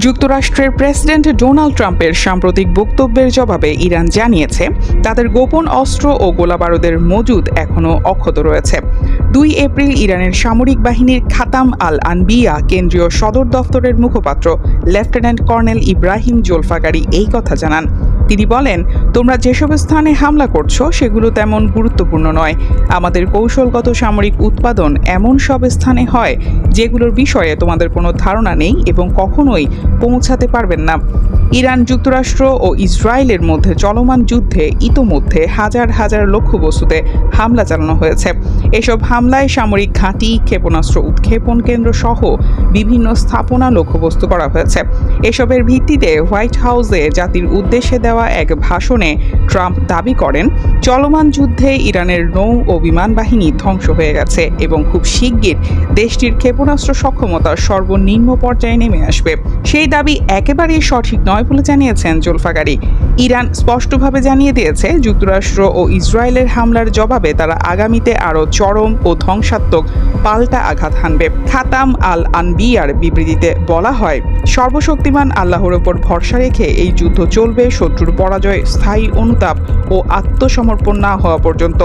যুক্তরাষ্ট্রের president Donald ট্রাম্পের সাম্প্রতিক বক্তব্যের জবাবে ইরান জানিয়েছে তাদের গোপন অস্ত্র ও গোলাবারুদের মজুদ এখনও অক্ষত রয়েছে। 2 এপ্রিল ইরানের সামরিক বাহিনীর খাতাম আল আনবিয়া কেন্দ্রীয় সদর দফতরের মুখপাত্র লেফটেন্যান্ট কর্নেল ইব্রাহিম জোলফাগারি এই কথা জানান। তিনি বলেন, তোমরা যেসব স্থানে হামলা করছো সেগুলো তেমন গুরুত্বপূর্ণ নয়। আমাদের কৌশলগত সামরিক উৎপাদন এমন সব স্থানে হয় যেগুলোর বিষয়ে তোমাদের কোনো ধারণা নেই এবং কখনোই পৌঁছাতে পারবেন না। ইরান, যুক্তরাষ্ট্র ও ইসরায়েলের মধ্যে চলমান যুদ্ধে ইতোমধ্যে হাজার হাজার লক্ষ্যবস্তুতে হামলা চালানো হয়েছে। এসব হামলায় সামরিক ঘাঁটি, ক্ষেপণাস্ত্র উৎক্ষেপণ কেন্দ্র সহ বিভিন্ন স্থাপনা লক্ষ্যবস্তু করা হয়েছে। এসবের ভিত্তিতে হোয়াইট হাউসে জাতির উদ্দেশ্যে দেওয়া এক ভাষণে ট্রাম্প দাবি করেন, চলমান যুদ্ধে ইরানের নৌ ও বিমান বাহিনী ধ্বংস হয়ে গেছে এবং খুব শিগগির দেশটির ক্ষেপণাস্ত্র সক্ষমতা সর্বনিম্ন পর্যায়ে নেমে আসবে। সেই দাবি একেবারেই সঠিক নয় বলে জানিয়েছেন জোলফাগারি। ইরান স্পষ্টভাবে জানিয়ে দিয়েছে, যুক্তরাষ্ট্র ও ইসরায়েলের হামলার জবাবে তারা আগামীতে আরও চরম ও ধ্বংসাত্মক পাল্টা আঘাত হানবে। খাতাম আল আনবিয়ার বিবৃতিতে বলা হয়, সর্বশক্তিমান আল্লাহর ওপর ভরসা রেখে এই যুদ্ধ চলবে শত্রুর পরাজয়, স্থায়ী অনুতাপ ও আত্মসমর্পণ না হওয়া পর্যন্ত।